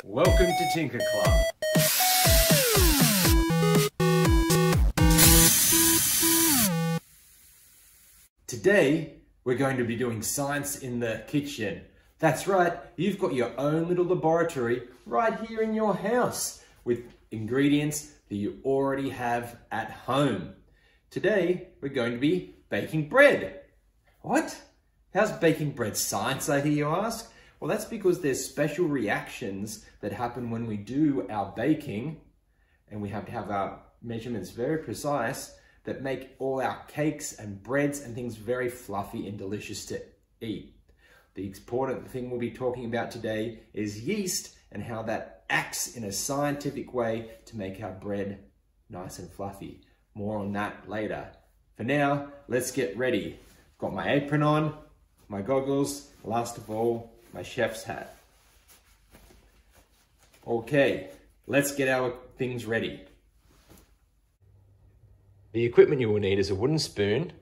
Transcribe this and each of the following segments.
Welcome to Tinker Club. Today, we're going to be doing science in the kitchen. That's right, you've got your own little laboratory right here in your house with ingredients that you already have at home. Today, we're going to be baking bread. What? How's baking bread science, I hear you ask? Well, that's because there's special reactions that happen when we do our baking, and we have to have our measurements very precise, that make all our cakes and breads and things very fluffy and delicious to eat. The important thing we'll be talking about today is yeast and how that acts in a scientific way to make our bread nice and fluffy. More on that later. For now, let's get ready. Got my apron on, my goggles, last of all, my chef's hat. Okay, let's get our things ready. The equipment you will need is a wooden spoon,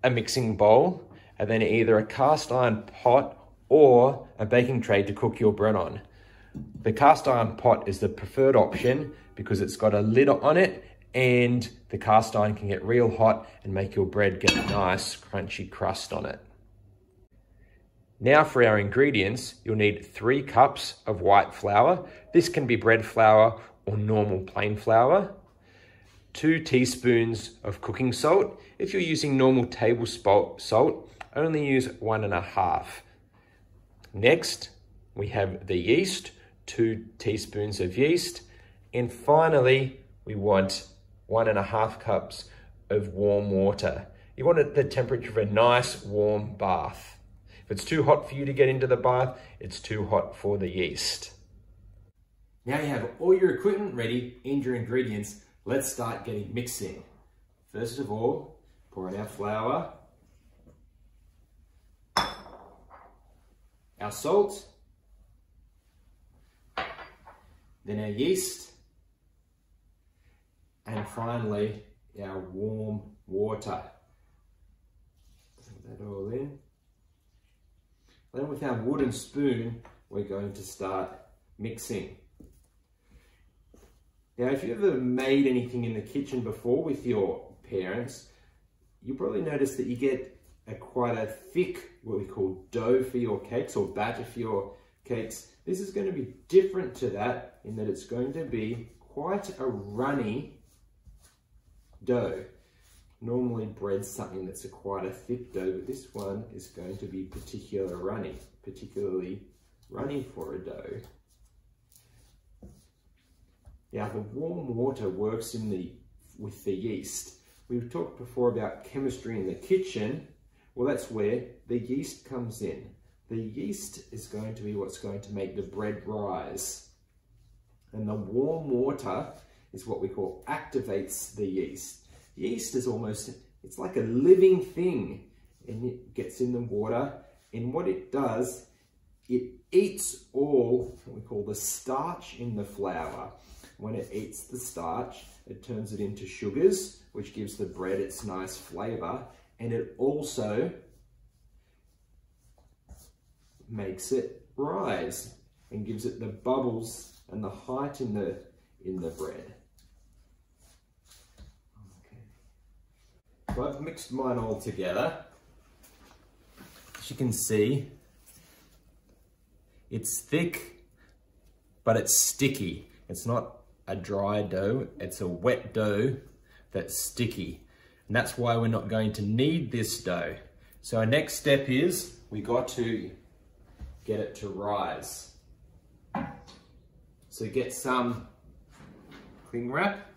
a mixing bowl, and then either a cast iron pot or a baking tray to cook your bread on. The cast iron pot is the preferred option because it's got a lid on it and the cast iron can get real hot and make your bread get a nice crunchy crust on it. Now for our ingredients, you'll need 3 cups of white flour. This can be bread flour or normal plain flour. 2 teaspoons of cooking salt. If you're using normal table salt, only use 1.5. Next, we have the yeast, 2 teaspoons of yeast. And finally, we want 1.5 cups of warm water. You want the temperature of a nice warm bath. If it's too hot for you to get into the bath, it's too hot for the yeast. Now you have all your equipment ready and your ingredients. Let's start getting mixing. First of all, pour in our flour, our salt, then our yeast, and finally our warm water. Put that all in. Then with our wooden spoon, we're going to start mixing. Now, if you've ever made anything in the kitchen before with your parents, you'll probably notice that you get quite a thick, what we call dough for your cakes or batter for your cakes. This is going to be different to that in that it's going to be quite a runny dough. Normally bread's something that's quite a thick dough, but this one is going to be particularly runny for a dough. Now the warm water works with the yeast. We've talked before about chemistry in the kitchen. Well, that's where the yeast comes in. The yeast is going to be what's going to make the bread rise. And the warm water is what we call activates the yeast. Yeast is it's like a living thing, and it gets in the water, and what it does, it eats all what we call the starch in the flour. When it eats the starch, it turns it into sugars, which gives the bread its nice flavor, and it also makes it rise and gives it the bubbles and the height in the bread. So I've mixed mine all together. As you can see, it's thick, but it's sticky. It's not a dry dough, it's a wet dough that's sticky. And that's why we're not going to knead this dough. So our next step is we got to get it to rise. So get some cling wrap.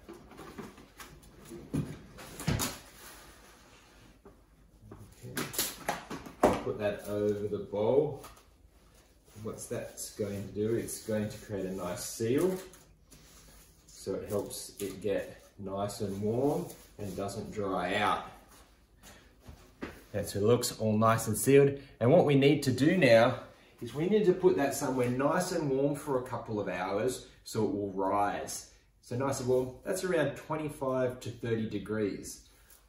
Put that over the bowl. What's that's going to do, it's going to create a nice seal. So it helps it get nice and warm and doesn't dry out. That's so it looks all nice and sealed. And what we need to do now is we need to put that somewhere nice and warm for a couple of hours so it will rise. So nice and warm, that's around 25 to 30 degrees.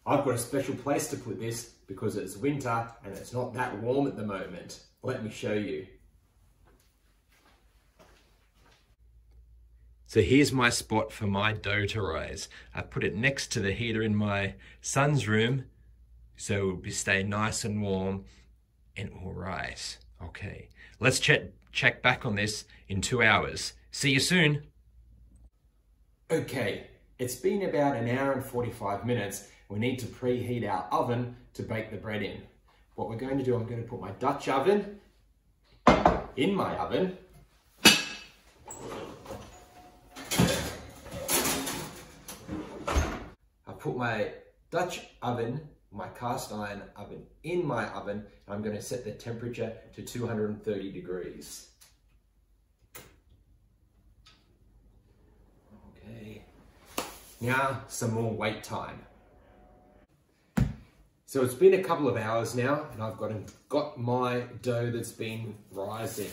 I've got a special place to put this because it's winter and it's not that warm at the moment. Let me show you. So here's my spot for my dough to rise. I put it next to the heater in my son's room, so it will stay nice and warm and it will rise. Okay, let's check back on this in 2 hours. See you soon. Okay, it's been about 1 hour and 45 minutes. We need to preheat our oven to bake the bread in. What we're going to do, I'm going to put my Dutch oven in my oven. I put my Dutch oven, my cast iron oven, in my oven. I'm going to set the temperature to 230 degrees. Okay, now some more wait time. So it's been a couple of hours now and I've got my dough that's been rising.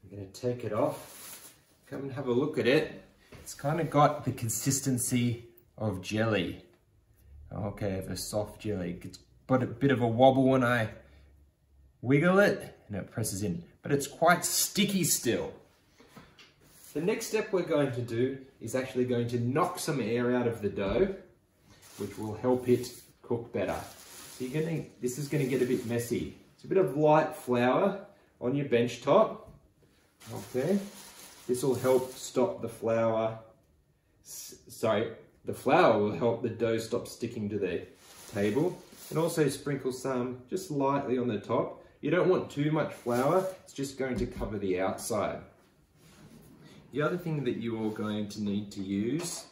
I'm going to take it off, come and have a look at it. It's kind of got the consistency of jelly. Okay, of a soft jelly. It's got a bit of a wobble when I wiggle it and it presses in, but it's quite sticky still. The next step we're going to do is actually going to knock some air out of the dough, which will help it cook better. So this is going to get a bit messy. It's a bit of light flour on your bench top. Okay, this will help stop the flour. The flour will help the dough stop sticking to the table, and also sprinkle some just lightly on the top. You don't want too much flour, it's just going to cover the outside. The other thing that you are going to need to use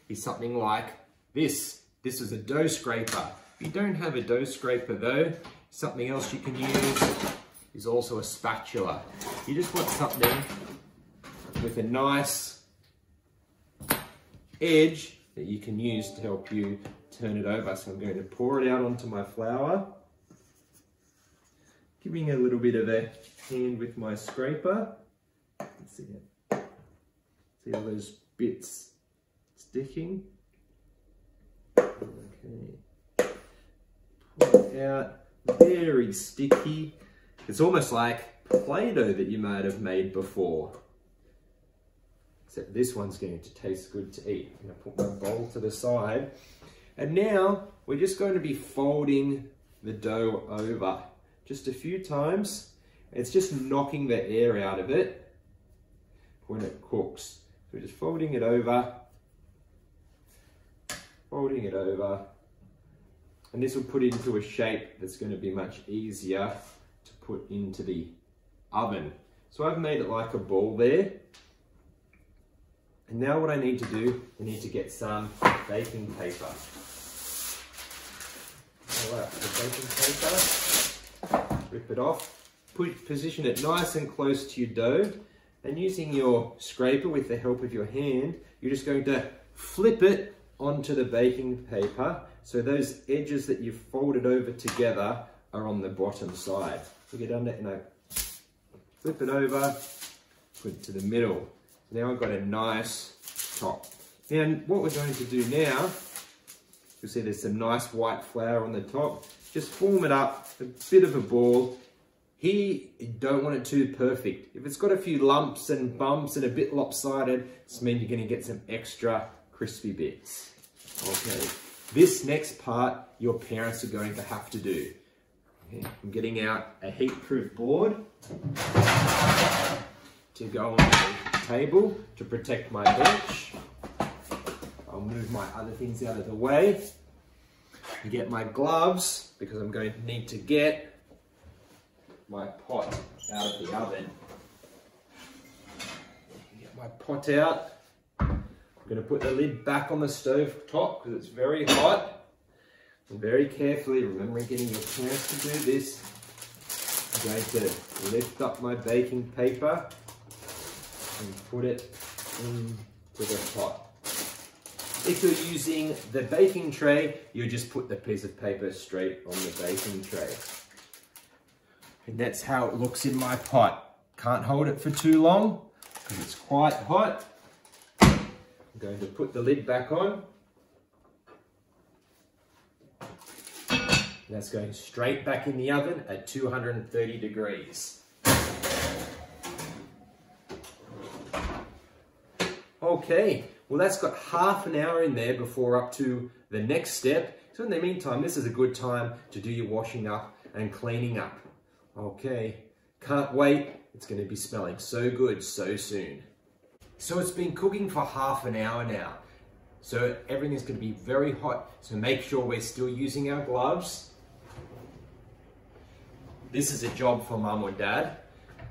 is something like this. This is a dough scraper. If you don't have a dough scraper though, something else you can use is also a spatula. You just want something with a nice edge that you can use to help you turn it over. So I'm going to pour it out onto my flour, giving a little bit of a hand with my scraper. Let's see it. See all those bits sticking? Okay. Pull it out, very sticky. It's almost like Play-Doh that you might have made before. Except this one's going to taste good to eat. I'm going to put my bowl to the side. And now we're just going to be folding the dough over just a few times. It's just knocking the air out of it when it cooks. So we're just folding it over, and this will put it into a shape that's going to be much easier to put into the oven. So I've made it like a ball there. And now what I need to do, I need to get some baking paper. Pull out the baking paper, rip it off, position it nice and close to your dough, and using your scraper with the help of your hand, you're just going to flip it onto the baking paper so those edges that you've folded over together are on the bottom side. So get under and I flip it over, put it to the middle. Now I've got a nice top. And what we're going to do now, you'll see there's some nice white flour on the top. Just form it up, a bit of a ball. Here, you don't want it too perfect. If it's got a few lumps and bumps and a bit lopsided, this means you're going to get some extra crispy bits. Okay, this next part, your parents are going to have to do. Okay, I'm getting out a heat-proof board to go on the table to protect my bench. I'll move my other things out of the way and get my gloves because I'm going to need to get my pot out of the oven. Get my pot out. I'm going to put the lid back on the stove top because it's very hot. And very carefully, remembering getting your parents to do this, I'm going to lift up my baking paper and put it into the pot. If you're using the baking tray, you just put the piece of paper straight on the baking tray. And that's how it looks in my pot. Can't hold it for too long because it's quite hot. I'm going to put the lid back on. That's going straight back in the oven at 230 degrees. Okay, well that's got half an hour in there before up to the next step. So in the meantime, this is a good time to do your washing up and cleaning up. Okay, can't wait. It's going to be smelling so good so soon. So it's been cooking for half an hour now. So everything's going to be very hot. So make sure we're still using our gloves. This is a job for Mum or Dad.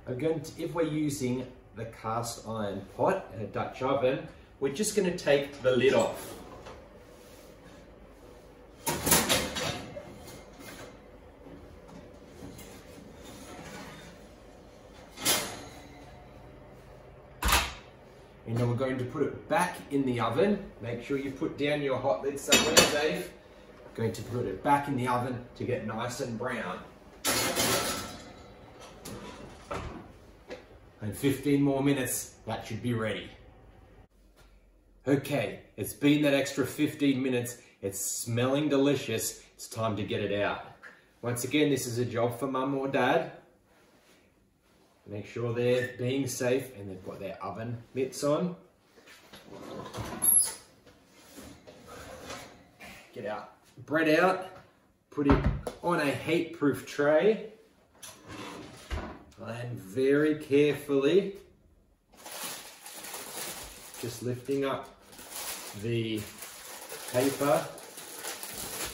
If we're using the cast iron pot and a Dutch oven, we're just going to take the lid off. And then we're going to put it back in the oven. Make sure you put down your hot lid somewhere safe. Going to put it back in the oven to get nice and brown. And 15 more minutes, that should be ready. Okay, it's been that extra 15 minutes. It's smelling delicious. It's time to get it out. Once again, this is a job for Mum or Dad. Make sure they're being safe and they've got their oven mitts on. Get our bread out, put it on a heat-proof tray, and very carefully, just lifting up the paper,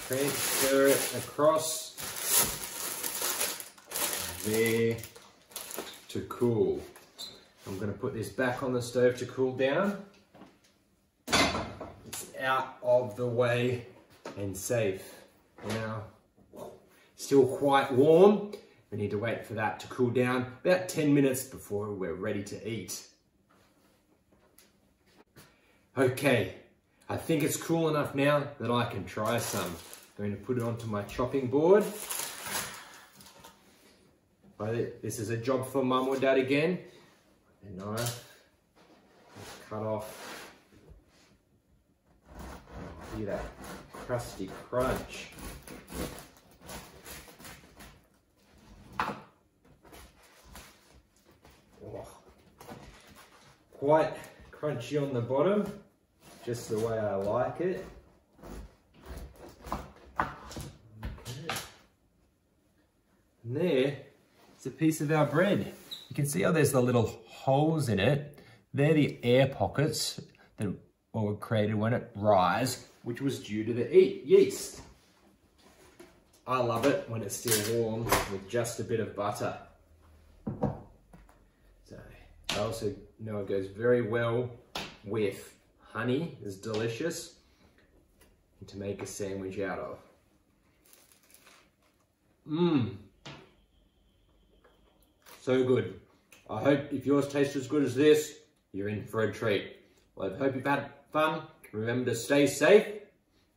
transfer it across there to cool. I'm going to put this back on the stove to cool down. It's out of the way and safe. Now, still quite warm. We need to wait for that to cool down about 10 minutes before we're ready to eat. Okay, I think it's cool enough now that I can try some. I'm going to put it onto my chopping board. This is a job for Mum or Dad again. The knife, cut off. See that crusty crunch. Oh, quite crunchy on the bottom, just the way I like it. Okay. And there, it's a piece of our bread. You can see how there's the little holes in it. They're the air pockets that were created when it rise, which was due to the yeast. I love it when it's still warm with just a bit of butter. So I also know it goes very well with honey. It's delicious and to make a sandwich out of. Mmm. So good. I hope if yours tastes as good as this, you're in for a treat. Well, I hope you've had fun. Remember to stay safe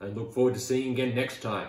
and look forward to seeing you again next time.